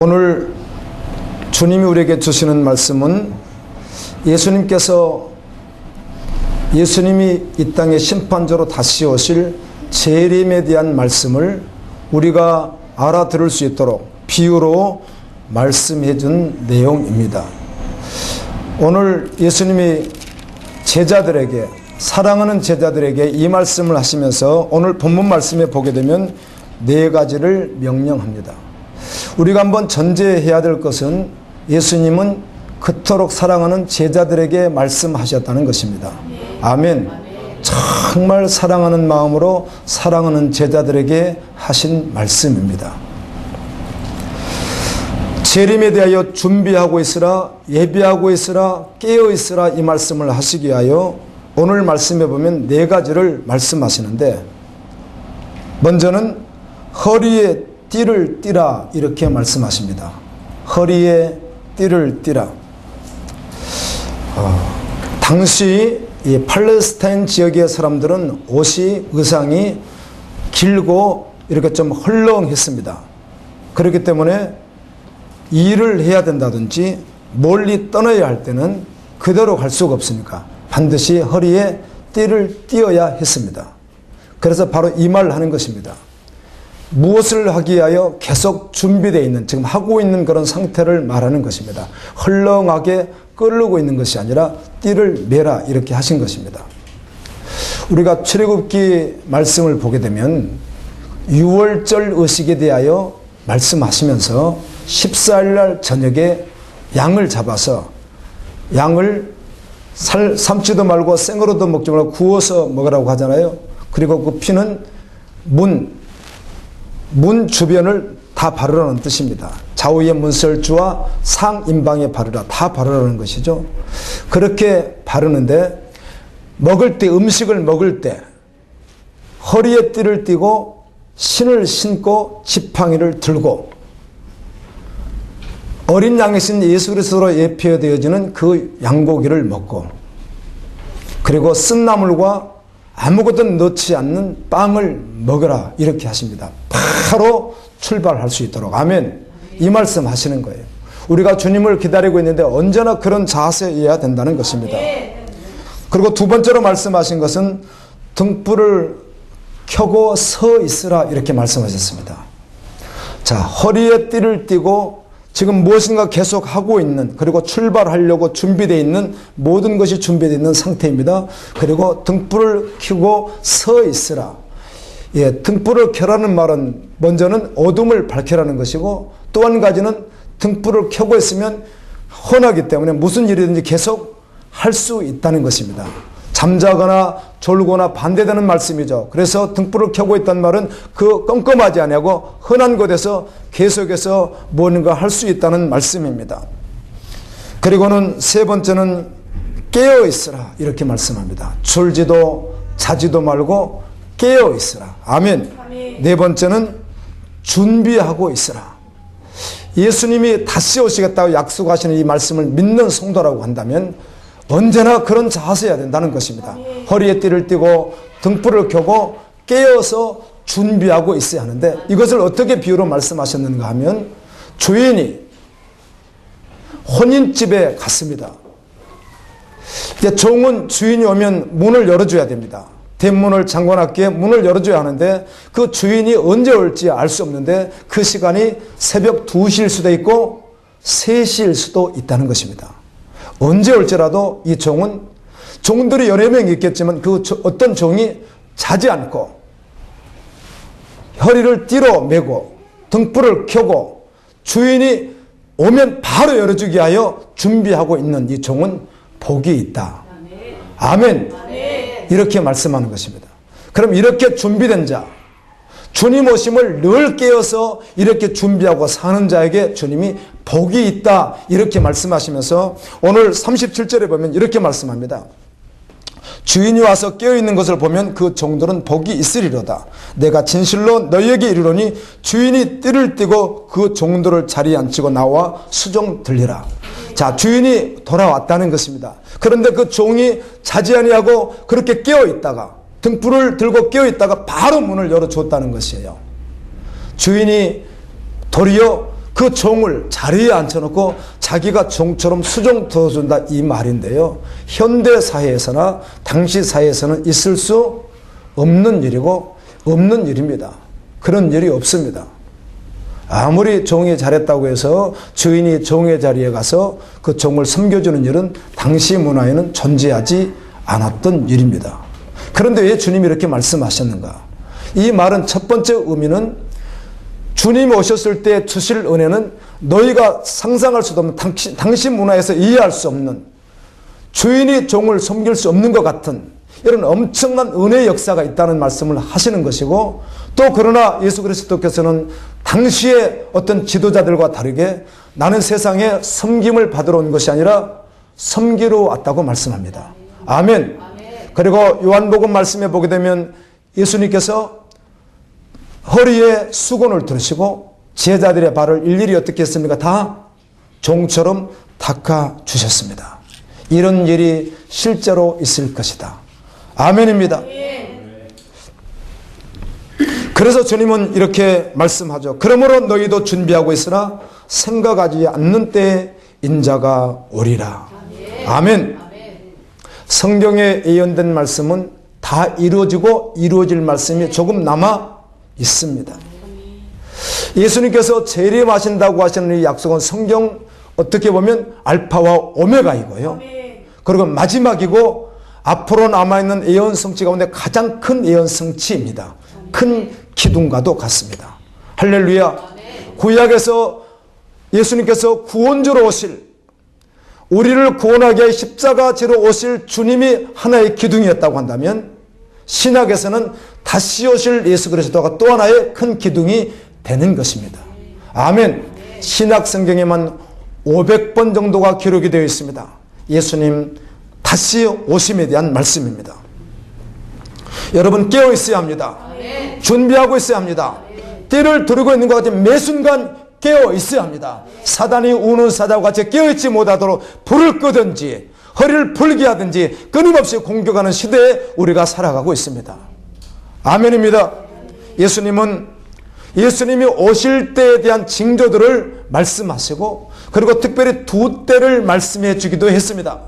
오늘 주님이 우리에게 주시는 말씀은 예수님이 이 땅에 심판자로 다시 오실 재림에 대한 말씀을 우리가 알아들을 수 있도록 비유로 말씀해 준 내용입니다. 오늘 예수님이 사랑하는 제자들에게 이 말씀을 하시면서 오늘 본문 말씀에 보게 되면 네 가지를 명령합니다. 우리가 한번 전제해야 될 것은 예수님은 그토록 사랑하는 제자들에게 말씀하셨다는 것입니다. 아멘. 정말 사랑하는 마음으로 사랑하는 제자들에게 하신 말씀입니다. 재림에 대하여 준비하고 있으라, 예비하고 있으라, 깨어 있으라, 이 말씀을 하시기 위하여 오늘 말씀에 보면 네 가지를 말씀하시는데, 먼저는 허리에 띠를 띠라, 이렇게 말씀하십니다. 허리에 띠를 띠라. 당시 이 팔레스타인 지역의 사람들은 의상이 길고 이렇게 좀 헐렁했습니다. 그렇기 때문에 일을 해야 된다든지 멀리 떠나야 할 때는 그대로 갈 수가 없으니까 반드시 허리에 띠를 띠어야 했습니다. 그래서 바로 이 말을 하는 것입니다. 무엇을 하기 위하여 계속 준비되어 있는, 지금 하고 있는 그런 상태를 말하는 것입니다. 헐렁하게 끓고 있는 것이 아니라 띠를 매라, 이렇게 하신 것입니다. 우리가 출애굽기 말씀을 보게 되면 6월절 의식에 대하여 말씀하시면서 14일 날 저녁에 양을 잡아서 양을 삶지도 말고 생으로도 먹지 말고 구워서 먹으라고 하잖아요. 그리고 그 피는 문 주변을 다 바르라는 뜻입니다. 좌우의 문설주와 상인방에 바르라, 다 바르라는 것이죠. 그렇게 바르는데 음식을 먹을 때 허리에 띠를 띠고 신을 신고 지팡이를 들고 어린 양이신 예수 그리스도로 예표되어지는 그 양고기를 먹고, 그리고 쓴나물과 아무것도 넣지 않는 빵을 먹으라, 이렇게 하십니다. 바로 출발할 수 있도록. 아멘. 이 말씀 하시는 거예요. 우리가 주님을 기다리고 있는데 언제나 그런 자세여야 된다는 것입니다. 그리고 두 번째로 말씀하신 것은 등불을 켜고 서 있으라, 이렇게 말씀하셨습니다. 자, 허리에 띠를 띠고 지금 무엇인가 계속 하고 있는, 그리고 출발하려고 준비되어 있는 모든 것이 준비되어 있는 상태입니다. 그리고 등불을 켜고 서 있으라. 등불을 켜라는 말은 먼저는 어둠을 밝혀라는 것이고, 또 한 가지는 등불을 켜고 있으면 훤하기 때문에 무슨 일이든지 계속 할 수 있다는 것입니다. 잠자거나 졸거나 반대되는 말씀이죠. 그래서 등불을 켜고 있다는 말은 그 껌껌하지 아니하고 흔한 곳에서 계속해서 뭔가 할 수 있다는 말씀입니다. 그리고는 세 번째는 깨어 있으라, 이렇게 말씀합니다. 졸지도 자지도 말고 깨어 있으라. 아멘. 네 번째는 준비하고 있으라. 예수님이 다시 오시겠다고 약속하시는 이 말씀을 믿는 성도라고 한다면 언제나 그런 자세여야 된다는 것입니다. 허리에 띠를 띠고 등불을 켜고 깨어서 준비하고 있어야 하는데, 이것을 어떻게 비유로 말씀하셨는가 하면, 주인이 혼인집에 갔습니다. 종은 주인이 오면 문을 열어줘야 됩니다. 대문을 잠궈놨기에 문을 열어줘야 하는데, 그 주인이 언제 올지 알 수 없는데 그 시간이 새벽 2시일 수도 있고 3시일 수도 있다는 것입니다. 언제 올지라도 이 종들이 여러 명이 있겠지만 그 어떤 종이 자지 않고 허리를 띠로 매고 등불을 켜고 주인이 오면 바로 열어주기 위하여 준비하고 있는 이 종은 복이 있다. 아멘. 이렇게 말씀하는 것입니다. 그럼 이렇게 준비된 자, 주님 오심을 늘 깨어서 이렇게 준비하고 사는 자에게 주님이 복이 있다, 이렇게 말씀하시면서 오늘 37절에 보면 이렇게 말씀합니다. 주인이 와서 깨어있는 것을 보면 그 종들은 복이 있으리로다. 내가 진실로 너희에게 이르노니 주인이 띠를 띠고 그 종들을 자리에 앉히고 나와 수종 들리라. 자, 주인이 돌아왔다는 것입니다. 그런데 그 종이 자지 아니하고 그렇게 깨어있다가, 등불을 들고 깨어있다가 바로 문을 열어줬다는 것이에요. 주인이 도리어 그 종을 자리에 앉혀놓고 자기가 종처럼 수종 두어준다 이 말인데요. 현대 사회에서나 당시 사회에서는 있을 수 없는 일이고 없는 일입니다. 그런 일이 없습니다. 아무리 종이 잘했다고 해서 주인이 종의 자리에 가서 그 종을 섬겨주는 일은 당시 문화에는 존재하지 않았던 일입니다. 그런데 왜 주님이 이렇게 말씀하셨는가? 이 말은 첫 번째 의미는 주님이 오셨을 때 주실 은혜는 너희가 상상할 수도 없는 당시 문화에서 이해할 수 없는 주인이 종을 섬길 수 없는 것 같은 이런 엄청난 은혜의 역사가 있다는 말씀을 하시는 것이고, 또 그러나 예수 그리스도께서는 당시의 어떤 지도자들과 다르게 나는 세상에 섬김을 받으러 온 것이 아니라 섬기러 왔다고 말씀합니다. 아멘. 그리고 요한복음 말씀에 보게 되면 예수님께서 허리에 수건을 두르시고 제자들의 발을 일일이 어떻게 했습니까? 다 종처럼 닦아주셨습니다. 이런 일이 실제로 있을 것이다. 아멘입니다. 그래서 주님은 이렇게 말씀하죠. 그러므로 너희도 준비하고 있으나 생각하지 않는 때에 인자가 오리라. 아멘. 성경에 예언된 말씀은 다 이루어지고 이루어질 말씀이 조금 남아 있습니다. 예수님께서 재림하신다고 하시는 이 약속은 성경 어떻게 보면 알파와 오메가이고요. 그리고 마지막이고 앞으로 남아있는 예언 성취 가운데 가장 큰 예언 성취입니다. 큰 기둥과도 같습니다. 할렐루야. 구약에서 예수님께서 구원주로 오실, 우리를 구원하게 위해 십자가 지러 오실 주님이 하나의 기둥이었다고 한다면, 신약에서는 다시 오실 예수 그리스도가 또 하나의 큰 기둥이 되는 것입니다. 아멘. 신약 성경에만 500번 정도가 기록이 되어 있습니다. 예수님 다시 오심에 대한 말씀입니다. 여러분 깨어 있어야 합니다. 준비하고 있어야 합니다. 띠를 두르고 있는 것 같이 매 순간 깨어 있어야 합니다. 사단이 우는 사자와 같이 깨어 있지 못하도록 불을 끄든지 허리를 풀게 하든지 끊임없이 공격하는 시대에 우리가 살아가고 있습니다. 아멘입니다. 예수님이 오실 때에 대한 징조들을 말씀하시고, 그리고 특별히 두 때를 말씀해 주기도 했습니다.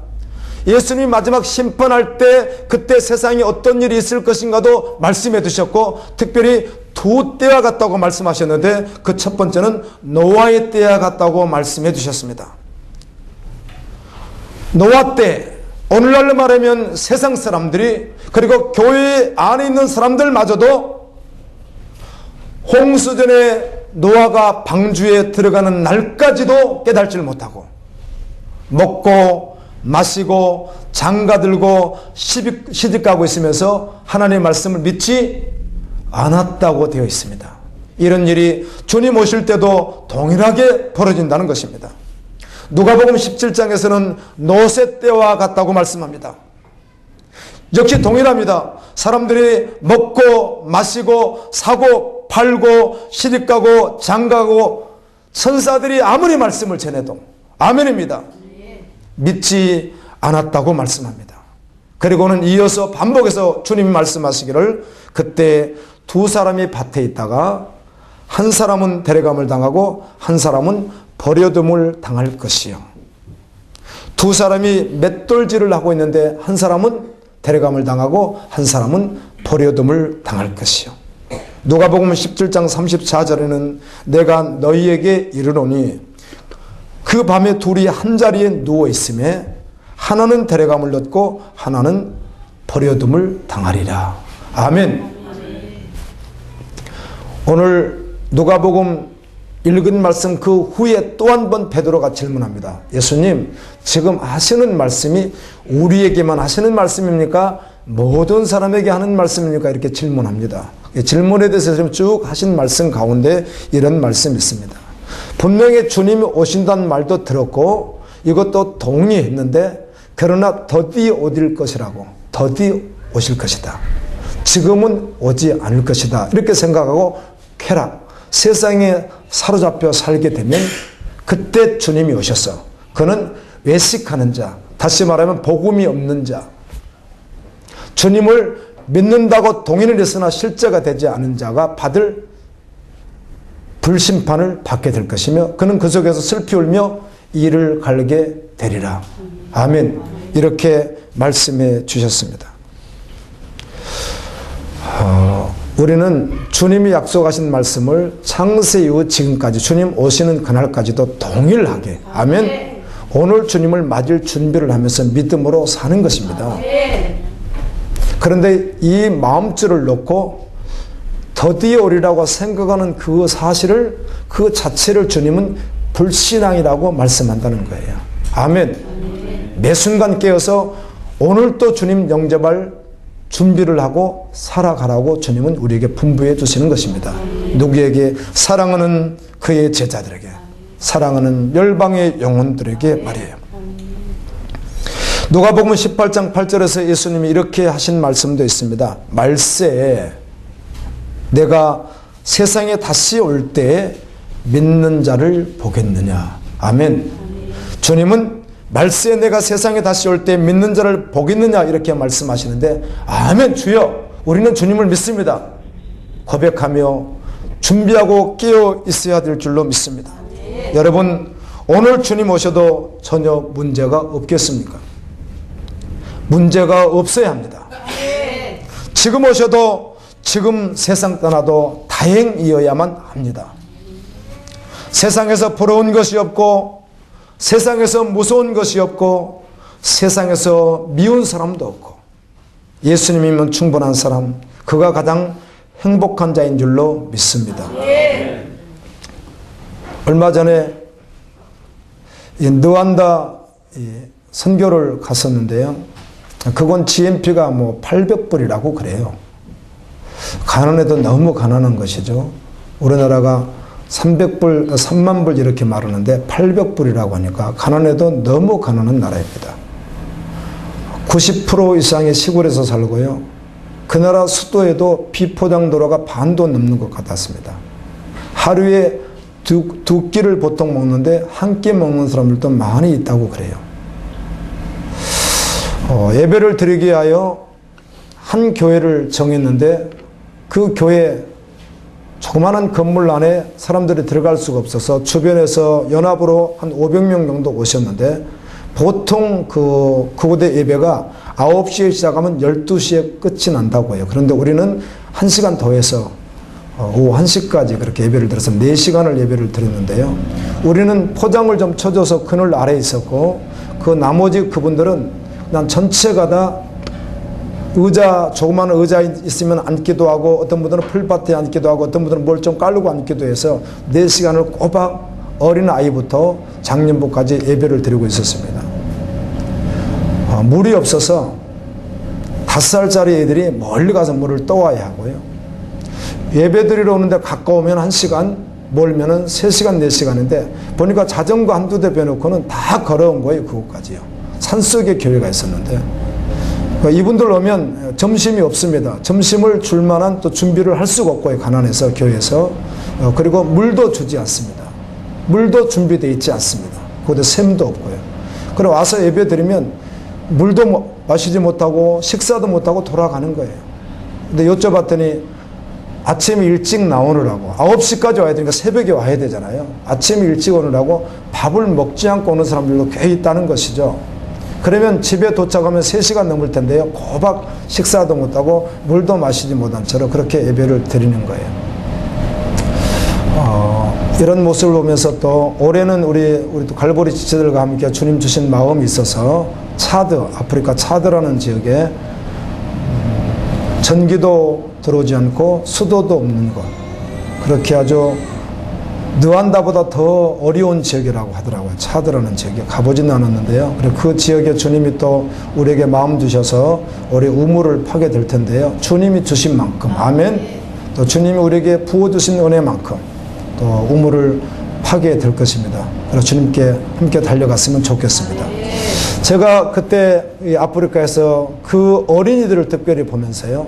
예수님이 마지막 심판할 때 그때 세상에 어떤 일이 있을 것인가도 말씀해 주셨고, 특별히 두 때와 같다고 말씀하셨는데 그 첫 번째는 노아의 때와 같다고 말씀해 주셨습니다. 노아 때, 오늘날로 말하면 세상 사람들이, 그리고 교회 안에 있는 사람들마저도 홍수전에 노아가 방주에 들어가는 날까지도 깨달지를 못하고 먹고 마시고 장가들고 시집가고 있으면서 하나님의 말씀을 믿지 않았다고 되어 있습니다. 이런 일이 주님 오실 때도 동일하게 벌어진다는 것입니다. 누가복음 17장에서는 노새 때와 같다고 말씀합니다. 역시 동일합니다. 사람들이 먹고 마시고 사고 팔고 시집가고 장가고, 선사들이 아무리 말씀을 전해도 아멘입니다. 믿지 않았다고 말씀합니다. 그리고는 이어서 반복해서 주님이 말씀하시기를, 그때 두 사람이 밭에 있다가 한 사람은 데려감을 당하고 한 사람은 버려둠을 당할 것이요. 두 사람이 맷돌질을 하고 있는데 한 사람은 데려감을 당하고 한 사람은 버려둠을 당할 것이요. 누가복음 17장 34절에는 내가 너희에게 이르노니 그 밤에 둘이 한 자리에 누워 있음에 하나는 데려감을 얻고 하나는 버려둠을 당하리라. 아멘. 오늘 누가복음 읽은 말씀 그 후에 또 한 번 베드로가 질문합니다. 예수님, 지금 하시는 말씀이 우리에게만 하시는 말씀입니까? 모든 사람에게 하는 말씀입니까? 이렇게 질문합니다. 질문에 대해서 좀 쭉 하신 말씀 가운데 이런 말씀이 있습니다. 분명히 주님이 오신다는 말도 들었고 이것도 동의했는데, 그러나 더디 오실 것이라고, 더디 오실 것이다, 지금은 오지 않을 것이다, 이렇게 생각하고 쾌락, 세상에 사로잡혀 살게 되면 그때 주님이 오셔서 그는 외식하는 자, 다시 말하면 복음이 없는 자, 주님을 믿는다고 동의를 했으나 실제가 되지 않은 자가 받을 불심판을 받게 될 것이며 그는 그 속에서 슬피 울며 이를 갈게 되리라. 아멘. 이렇게 말씀해 주셨습니다. 우리는 주님이 약속하신 말씀을 창세 이후 지금까지 주님 오시는 그날까지도 동일하게 아멘. 오늘 주님을 맞을 준비를 하면서 믿음으로 사는 것입니다. 그런데 이 마음줄을 놓고 더디어 오리라고 생각하는 그 사실을 그 자체를 주님은 불신앙이라고 말씀한다는 거예요. 아멘. 매 순간 깨어서 오늘 또 주님 영접할 준비를 하고 살아가라고 주님은 우리에게 분부해 주시는 것입니다. 누구에게? 사랑하는 그의 제자들에게, 사랑하는 열방의 영혼들에게 말이에요. 누가복음 18장 8절에서 예수님이 이렇게 하신 말씀도 있습니다. 말세에 내가 세상에 다시 올 때에 믿는 자를 보겠느냐. 아멘. 주님은 말세에 내가 세상에 다시 올 때 믿는 자를 보겠느냐 이렇게 말씀하시는데 아멘. 주여 우리는 주님을 믿습니다. 고백하며 준비하고 깨어 있어야 될 줄로 믿습니다. 여러분 오늘 주님 오셔도 전혀 문제가 없겠습니까? 문제가 없어야 합니다. 지금 오셔도 지금 세상 떠나도 다행이어야만 합니다. 세상에서 부러운 것이 없고 세상에서 무서운 것이 없고 세상에서 미운 사람도 없고 예수님이면 충분한 사람, 그가 가장 행복한 자인 줄로 믿습니다. 얼마 전에 느완다 선교를 갔었는데요. 그건 GMP가 뭐 800불이라고 그래요. 가난해도 너무 가난한 것이죠. 우리나라가 300불, 3만 불 이렇게 말하는데 800불이라고 하니까 가난해도 너무 가난한 나라입니다. 90% 이상의 시골에서 살고요. 그 나라 수도에도 비포장도로가 반도 넘는 것 같았습니다. 하루에 두 끼를 보통 먹는데 한 끼 먹는 사람들도 많이 있다고 그래요. 예배를 드리기 위하여 한 교회를 정했는데 그 교회 조그마한 건물 안에 사람들이 들어갈 수가 없어서 주변에서 연합으로 한 500명 정도 오셨는데 보통 그곳의 예배가 9시에 시작하면 12시에 끝이 난다고 해요. 그런데 우리는 1시간 더 해서 오후 1시까지 그렇게 예배를 들어서 4시간을 예배를 드렸는데요. 우리는 포장을 좀 쳐줘서 그늘 아래에 있었고 그 나머지 그분들은 난 전체가 다 의자, 조그마한 의자 있으면 앉기도 하고 어떤 분들은 풀밭에 앉기도 하고 어떤 분들은 뭘 좀 깔고 앉기도 해서 4시간을 꼬박 어린아이부터 장년부까지 예배를 드리고 있었습니다. 물이 없어서 5살짜리 애들이 멀리 가서 물을 떠와야 하고요. 예배 드리러 오는데 가까우면 1시간, 멀면은 3시간, 4시간인데 보니까 자전거 한두 대 빼놓고는 다 걸어온 거예요. 그곳까지요. 산속에 교회가 있었는데 이분들 오면 점심이 없습니다. 점심을 줄 만한 또 준비를 할 수가 없고요. 가난해서 교회에서. 그리고 물도 주지 않습니다. 물도 준비되어 있지 않습니다. 그곳에 샘도 없고요. 그리고 와서 예배 드리면 물도 마시지 못하고 식사도 못하고 돌아가는 거예요. 근데 여쭤봤더니 아침 일찍 나오느라고 9시까지 와야 되니까 새벽에 와야 되잖아요. 아침 일찍 오느라고 밥을 먹지 않고 오는 사람들도 꽤 있다는 것이죠. 그러면 집에 도착하면 3시간 넘을 텐데요. 꼬박 식사도 못하고 물도 마시지 못한 채로 그렇게 예배를 드리는 거예요. 이런 모습을 보면서 또 올해는 우리 또 갈보리 지체들과 함께 주님 주신 마음이 있어서 아프리카 차드라는 지역에 전기도 들어오지 않고 수도도 없는 곳, 그렇게 아주 느완다보다 더 어려운 지역이라고 하더라고요. 차드라는 지역에 가보지는 않았는데요. 그리고 그 지역에 주님이 또 우리에게 마음 주셔서 우리 우물을 파게 될 텐데요. 주님이 주신 만큼, 아멘. 또 주님이 우리에게 부어주신 은혜만큼 또 우물을 파게 될 것입니다. 그래서 주님께 함께 달려갔으면 좋겠습니다. 제가 그때 이 아프리카에서 그 어린이들을 특별히 보면서요,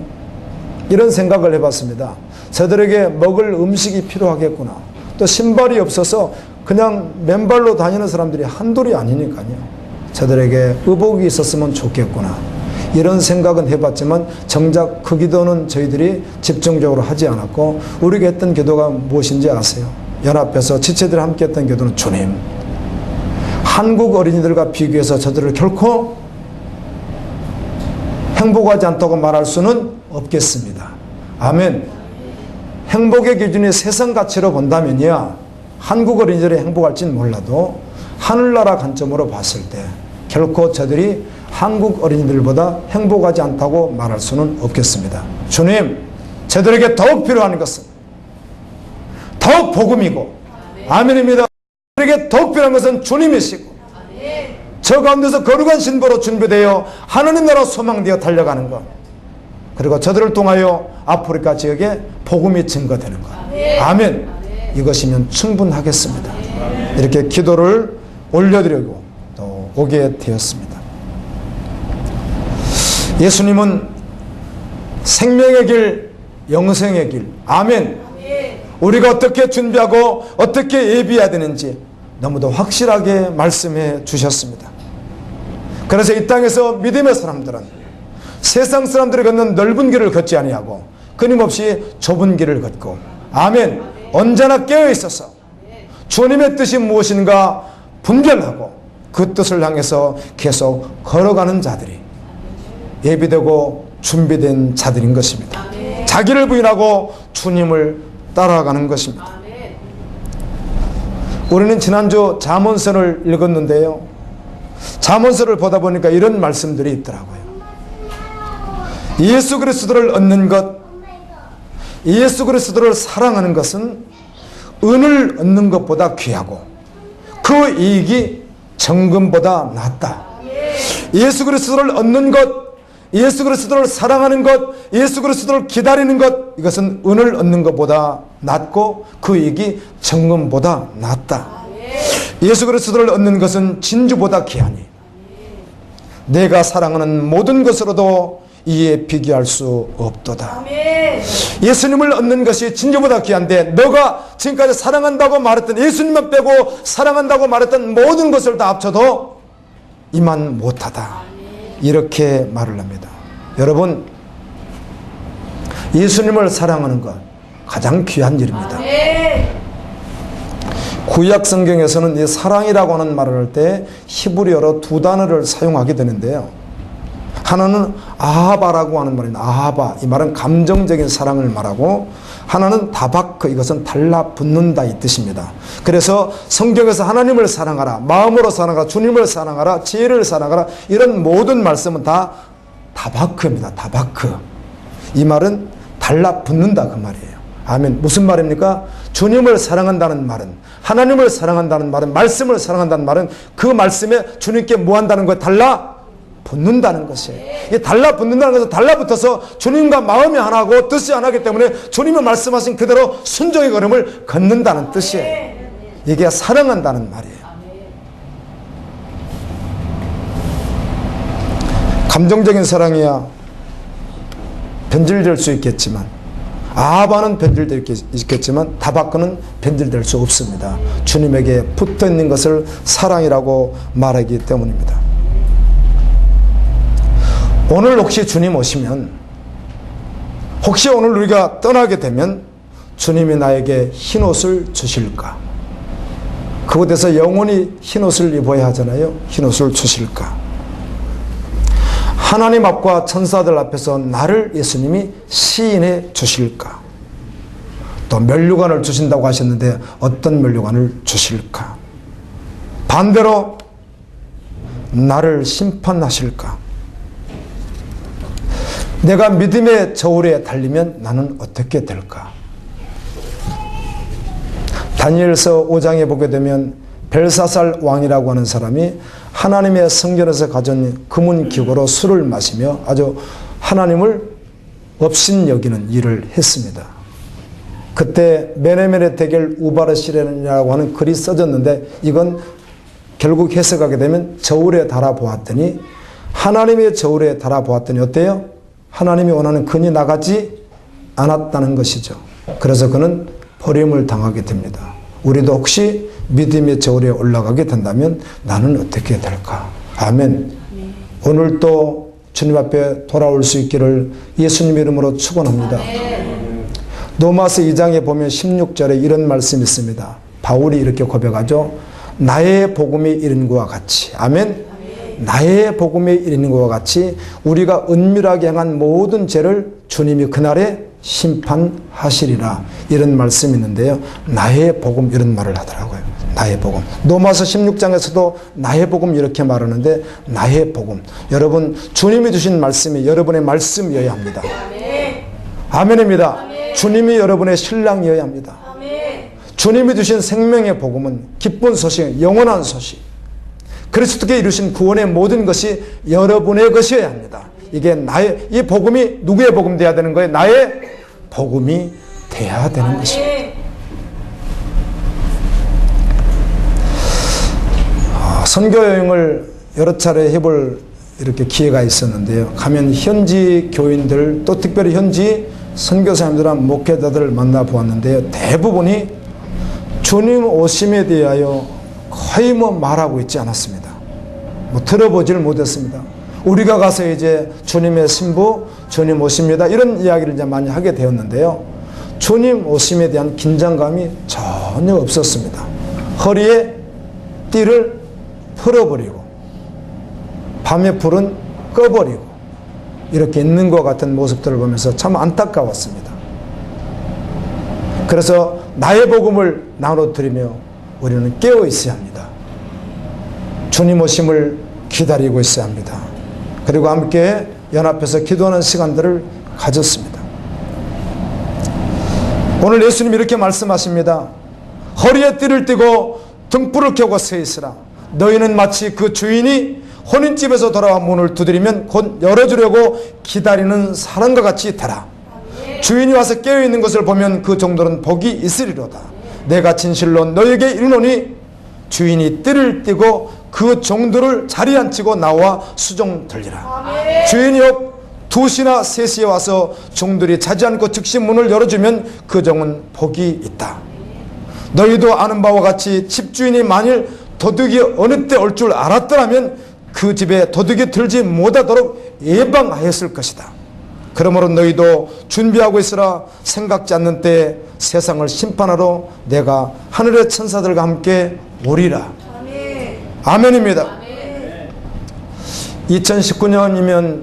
이런 생각을 해봤습니다. 저들에게 먹을 음식이 필요하겠구나. 또 신발이 없어서 그냥 맨발로 다니는 사람들이 한둘이 아니니까요. 저들에게 의복이 있었으면 좋겠구나. 이런 생각은 해봤지만 정작 그 기도는 저희들이 집중적으로 하지 않았고 우리가 했던 기도가 무엇인지 아세요? 연합해서 지체들이 함께 했던 기도는 주님, 한국 어린이들과 비교해서 저들을 결코 행복하지 않다고 말할 수는 없겠습니다. 아멘. 행복의 기준이 세상 가치로 본다면야 한국 어린이들이 행복할지는 몰라도 하늘나라 관점으로 봤을 때 결코 저들이 한국 어린이들보다 행복하지 않다고 말할 수는 없겠습니다. 주님, 저들에게 더욱 필요한 것은 더욱 복음이고, 아멘입니다. 저들에게 더욱 필요한 것은 주님이시고, 저 가운데서 거룩한 신부로 준비되어 하나님 나라 소망되어 달려가는 것, 그리고 저들을 통하여 아프리카 지역에 복음이 증거되는 것. 아멘. 이것이면 충분하겠습니다. 이렇게 기도를 올려드리고 또 오게 되었습니다. 예수님은 생명의 길, 영생의 길. 아멘. 우리가 어떻게 준비하고 어떻게 예비해야 되는지 너무도 확실하게 말씀해 주셨습니다. 그래서 이 땅에서 믿음의 사람들은 세상 사람들이 걷는 넓은 길을 걷지 아니하고 끊임없이 좁은 길을 걷고, 아멘, 언제나 깨어 있어서 주님의 뜻이 무엇인가 분별하고 그 뜻을 향해서 계속 걸어가는 자들이 예비되고 준비된 자들인 것입니다. 자기를 부인하고 주님을 따라가는 것입니다. 우리는 지난주 잠언서를 읽었는데요, 잠언서를 보다 보니까 이런 말씀들이 있더라고요. 예수 그리스도를 얻는 것, 예수 그리스도를 사랑하는 것은 은을 얻는 것보다 귀하고 그 이익이 정금보다 낫다. 예수 그리스도를 얻는 것, 예수 그리스도를 사랑하는 것, 예수 그리스도를 기다리는 것, 이것은 은을 얻는 것보다 낫고 그 이익이 정금보다 낫다. 예수 그리스도를 얻는 것은 진주보다 귀하니 내가 사랑하는 모든 것으로도 이에 비교할 수 없도다. 예수님을 얻는 것이 진주보다 귀한데 너가 지금까지 사랑한다고 말했던, 예수님만 빼고 사랑한다고 말했던 모든 것을 다 합쳐도 이만 못하다. 이렇게 말을 합니다. 여러분, 예수님을 사랑하는 것 가장 귀한 일입니다. 구약 성경에서는 이 사랑이라고 하는 말을 할 때 히브리어로 두 단어를 사용하게 되는데요, 하나는 아하바라고 하는 말입니다. 아하바, 이 말은 감정적인 사랑을 말하고, 하나는 다바크, 이것은 달라붙는다 이 뜻입니다. 그래서 성경에서 하나님을 사랑하라, 마음으로 사랑하라, 주님을 사랑하라, 지혜를 사랑하라, 이런 모든 말씀은 다 다바크입니다. 다바크. 이 말은 달라붙는다 그 말이에요. 아멘. 무슨 말입니까? 주님을 사랑한다는 말은, 하나님을 사랑한다는 말은, 말씀을 사랑한다는 말은 그 말씀에 주님께 뭐 한다는 거예요? 달라붙는다는 것이에요. 이 달라붙는다는 것은 달라붙어서 주님과 마음이 하나고 뜻이 하나이기 때문에 주님이 말씀하신 그대로 순종의 걸음을 걷는다는 뜻이에요. 이게 사랑한다는 말이에요. 감정적인 사랑이야 변질될 수 있겠지만, 아하바는 변질될 수 있겠지만 다바크는 변질될 수 없습니다. 주님에게 붙어있는 것을 사랑이라고 말하기 때문입니다. 오늘 혹시 주님 오시면, 혹시 오늘 우리가 떠나게 되면 주님이 나에게 흰옷을 주실까? 그곳에서 영원히 흰옷을 입어야 하잖아요. 흰옷을 주실까? 하나님 앞과 천사들 앞에서 나를 예수님이 시인해 주실까? 또 면류관을 주신다고 하셨는데 어떤 면류관을 주실까? 반대로 나를 심판하실까? 내가 믿음의 저울에 달리면 나는 어떻게 될까? 다니엘서 5장에 보게 되면 벨사살 왕이라고 하는 사람이 하나님의 성전에서 가진 금은 기구로 술을 마시며 아주 하나님을 업신여기는 일을 했습니다. 그때 메네메네 데겔 우바르시렌이라고 하는 글이 써졌는데, 이건 결국 해석하게 되면 저울에 달아보았더니, 하나님의 저울에 달아보았더니 어때요? 하나님이 원하는 근이 나가지 않았다는 것이죠. 그래서 그는 버림을 당하게 됩니다. 우리도 혹시 믿음의 저울에 올라가게 된다면 나는 어떻게 될까? 아멘. 오늘 또 주님 앞에 돌아올 수 있기를 예수님 이름으로 축원합니다. 로마서 2장에 보면 16절에 이런 말씀이 있습니다. 바울이 이렇게 고백하죠. 나의 복음이 이른 것과 같이, 아멘. 나의 복음이 이르는 것과 같이 우리가 은밀하게 행한 모든 죄를 주님이 그날에 심판하시리라, 이런 말씀이 있는데요. 나의 복음, 이런 말을 하더라고요. 나의 복음. 로마서 16장에서도 나의 복음 이렇게 말하는데, 나의 복음. 여러분, 주님이 주신 말씀이 여러분의 말씀이어야 합니다. 아멘입니다. 주님이 여러분의 신랑이어야 합니다. 주님이 주신 생명의 복음은 기쁜 소식, 영원한 소식, 그리스도께 이루신 구원의 모든 것이 여러분의 것이어야 합니다. 이게 나의, 이 복음이 누구의 복음 돼야 되는 거예요? 나의 복음이 돼야 되는 것입니다. 선교 여행을 여러 차례 해볼 이렇게 기회가 있었는데요. 가면 현지 교인들, 또 특별히 현지 선교사님들과 목회자들을 만나보았는데요. 대부분이 주님 오심에 대하여 거의 말하고 있지 않았습니다. 들어보지를 못했습니다. 우리가 가서 이제 주님의 신부, 주님 오십니다, 이런 이야기를 이제 많이 하게 되었는데요. 주님 오심에 대한 긴장감이 전혀 없었습니다. 허리에 띠를 풀어버리고 밤의 불은 꺼버리고 이렇게 있는 것 같은 모습들을 보면서 참 안타까웠습니다. 그래서 나의 복음을 나눠드리며 우리는 깨어 있어야 합니다. 주님 오심을 기다리고 있어야 합니다. 그리고 함께 연합해서 기도하는 시간들을 가졌습니다. 오늘 예수님 이렇게 말씀하십니다. 허리에 띠를 띠고 등불을 켜고 서 있으라. 너희는 마치 그 주인이 혼인집에서 돌아와 문을 두드리면 곧 열어주려고 기다리는 사람과 같이 되라. 주인이 와서 깨어있는 것을 보면 그 정도는 복이 있으리로다. 내가 진실로 너에게 이르노니 주인이 띠를 띠고 그 종들을 자리에 앉히고 나와 수종 들리라. 주인이 곧 2시나 3시에 와서 종들이 자지 않고 즉시 문을 열어주면 그 종은 복이 있다. 너희도 아는 바와 같이 집주인이 만일 도둑이 어느 때 올 줄 알았더라면 그 집에 도둑이 들지 못하도록 예방하였을 것이다. 그러므로 너희도 준비하고 있으라. 생각지 않는 때에 세상을 심판하러 내가 하늘의 천사들과 함께 오리라. 아멘입니다. 2019년이면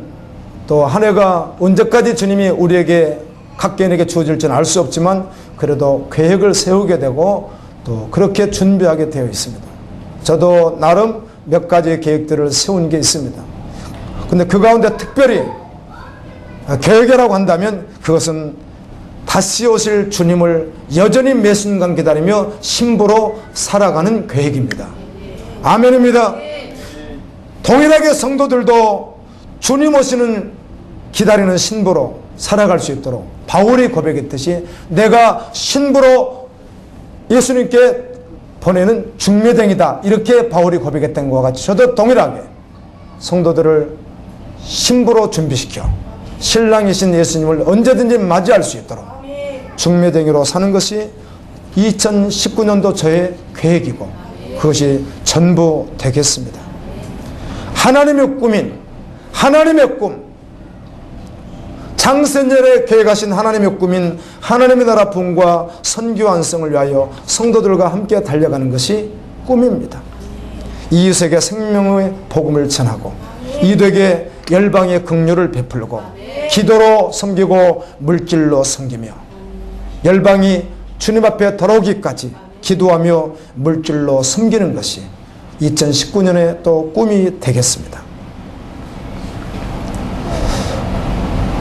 또 한 해가 언제까지 주님이 우리에게 각 개인에게 주어질지는 알 수 없지만 그래도 계획을 세우게 되고 또 그렇게 준비하게 되어 있습니다. 저도 나름 몇 가지의 계획들을 세운 게 있습니다. 근데 그 가운데 특별히 계획이라고 한다면 그것은 다시 오실 주님을 여전히 매 순간 기다리며 신부로 살아가는 계획입니다. 아멘입니다. 동일하게 성도들도 주님 오시는 기다리는 신부로 살아갈 수 있도록 바울이 고백했듯이 내가 신부로 예수님께 보내는 중매쟁이다, 이렇게 바울이 고백했던 것과 같이 저도 동일하게 성도들을 신부로 준비시켜 신랑이신 예수님을 언제든지 맞이할 수 있도록 중매쟁이로 사는 것이 2019년도 저의 계획이고 그것이 전부 되겠습니다. 하나님의 꿈인, 하나님의 꿈, 장세년에 계획하신 하나님의 꿈인 하나님의 나라 부흥과 선교 완성을 위하여 성도들과 함께 달려가는 것이 꿈입니다. 이웃에게 생명의 복음을 전하고 이웃에게 열방의 긍휼을 베풀고 기도로 섬기고 물질로 섬기며 열방이 주님 앞에 돌아오기까지 기도하며 물질로 섬기는 것이 2019년의 또 꿈이 되겠습니다.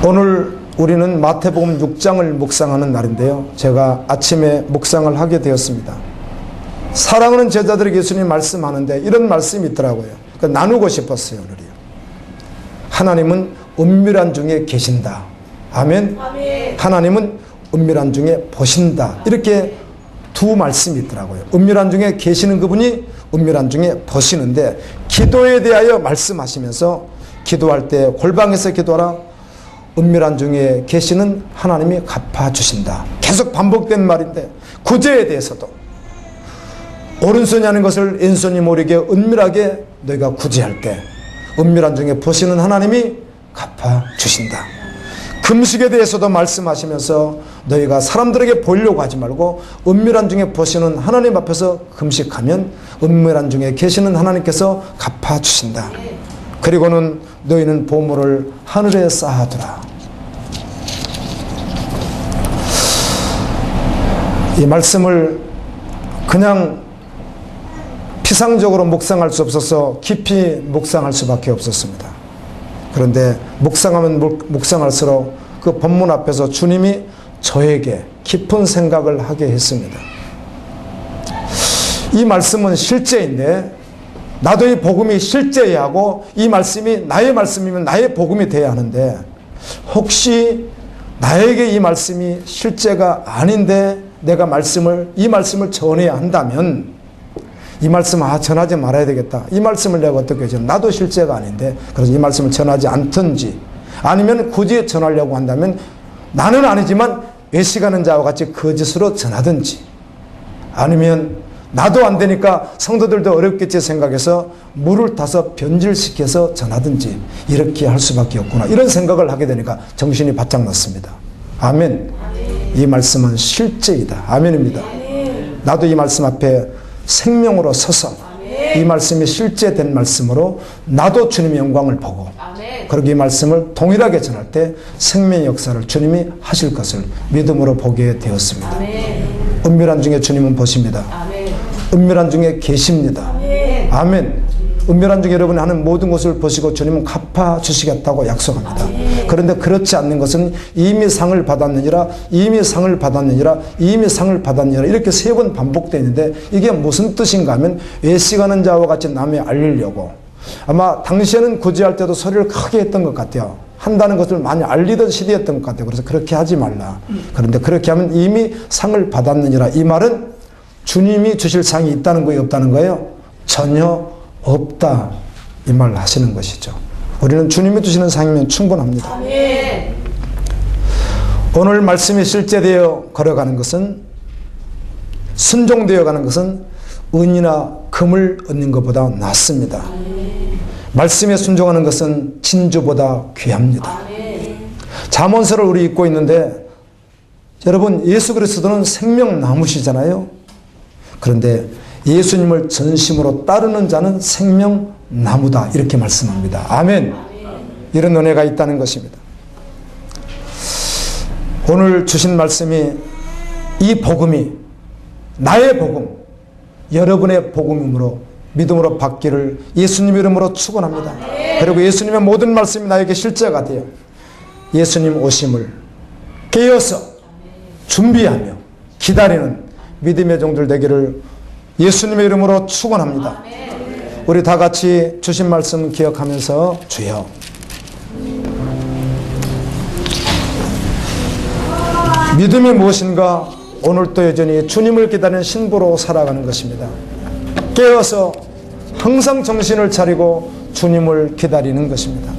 오늘 우리는 마태복음 6장을 묵상하는 날인데요. 제가 아침에 묵상을 하게 되었습니다. 사랑하는 제자들에게 예수님 말씀하는데 이런 말씀이 있더라고요. 나누고 싶었어요. 오늘이요. 하나님은 은밀한 중에 계신다. 아멘. 하나님은 은밀한 중에 보신다. 이렇게 두 말씀이 있더라고요. 은밀한 중에 계시는 그분이 은밀한 중에 보시는데 기도에 대하여 말씀하시면서 기도할 때 골방에서 기도하라. 은밀한 중에 계시는 하나님이 갚아주신다. 계속 반복된 말인데 구제에 대해서도 오른손이 하는 것을 왼손이 모르게 은밀하게 너희가 구제할 때 은밀한 중에 보시는 하나님이 갚아주신다. 금식에 대해서도 말씀하시면서 너희가 사람들에게 보이려고 하지 말고 은밀한 중에 보시는 하나님 앞에서 금식하면 은밀한 중에 계시는 하나님께서 갚아주신다. 그리고는 너희는 보물을 하늘에 쌓아두라. 이 말씀을 그냥 피상적으로 묵상할 수 없어서 깊이 묵상할 수밖에 없었습니다. 그런데 묵상하면 묵상할수록 그 본문 앞에서 주님이 저에게 깊은 생각을 하게 했습니다. 이 말씀은 실제인데 나도 이 복음이 실제여야 하고 이 말씀이 나의 말씀이면 나의 복음이 돼야 하는데 혹시 나에게 이 말씀이 실제가 아닌데 내가 이 말씀을 전해야 한다면 이 말씀 전하지 말아야 되겠다. 이 말씀을 내가 어떻게 전해? 나도 실제가 아닌데 그래서 이 말씀을 전하지 않든지 아니면 굳이 전하려고 한다면 나는 아니지만 외식하는 자와 같이 거짓으로 전하든지 아니면 나도 안 되니까 성도들도 어렵겠지 생각해서 물을 타서 변질시켜서 전하든지 이렇게 할 수밖에 없구나. 이런 생각을 하게 되니까 정신이 바짝 났습니다. 아멘. 이 말씀은 실제이다. 아멘입니다. 나도 이 말씀 앞에 생명으로 서서 이 말씀이 실제된 말씀으로 나도 주님의 영광을 보고 그리고 이 말씀을 동일하게 전할 때 생명의 역사를 주님이 하실 것을 믿음으로 보게 되었습니다. 은밀한 중에 주님은 보십니다. 은밀한 중에 계십니다. 아멘. 은밀한 중에 여러분이 하는 모든 것을 보시고 주님은 갚아주시겠다고 약속합니다. 그런데 그렇지 않는 것은 이미 상을 받았느니라, 이미 상을 받았느니라, 이미 상을 받았느니라 이렇게 3번 반복되어 있는데 이게 무슨 뜻인가 하면 외식하는 자와 같이 남에 알리려고 아마 당시에는 구제할 때도 소리를 크게 했던 것 같아요. 한다는 것을 많이 알리던 시대였던 것 같아요. 그래서 그렇게 하지 말라. 그런데 그렇게 하면 이미 상을 받았느니라. 이 말은 주님이 주실 상이 있다는 거예요, 없다는 거예요? 전혀 없다. 이 말을 하시는 것이죠. 우리는 주님이 주시는 상이면 충분합니다. 아멘. 오늘 말씀이 실제되어 걸어가는 것은 순종되어 가는 것은 은이나 금을 얻는 것보다 낫습니다. 말씀에 순종하는 것은 진주보다 귀합니다. 잠언서를 우리 읽고 있는데 여러분 예수 그리스도는 생명나무시잖아요. 그런데 예수님을 전심으로 따르는 자는 생명나무다 이렇게 말씀합니다. 아멘. 이런 은혜가 있다는 것입니다. 오늘 주신 말씀이 이 복음이 나의 복음, 여러분의 복음으로 믿음으로 받기를 예수님 이름으로 축원합니다. 그리고 예수님의 모든 말씀이 나에게 실제가 돼요. 예수님 오심을 깨어서 준비하며 기다리는 믿음의 종들 되기를 예수님의 이름으로 축원합니다. 우리 다 같이 주신 말씀 기억하면서 주여 믿음이 무엇인가? 오늘도 여전히 주님을 기다리는 신부로 살아가는 것입니다. 깨어서 항상 정신을 차리고 주님을 기다리는 것입니다.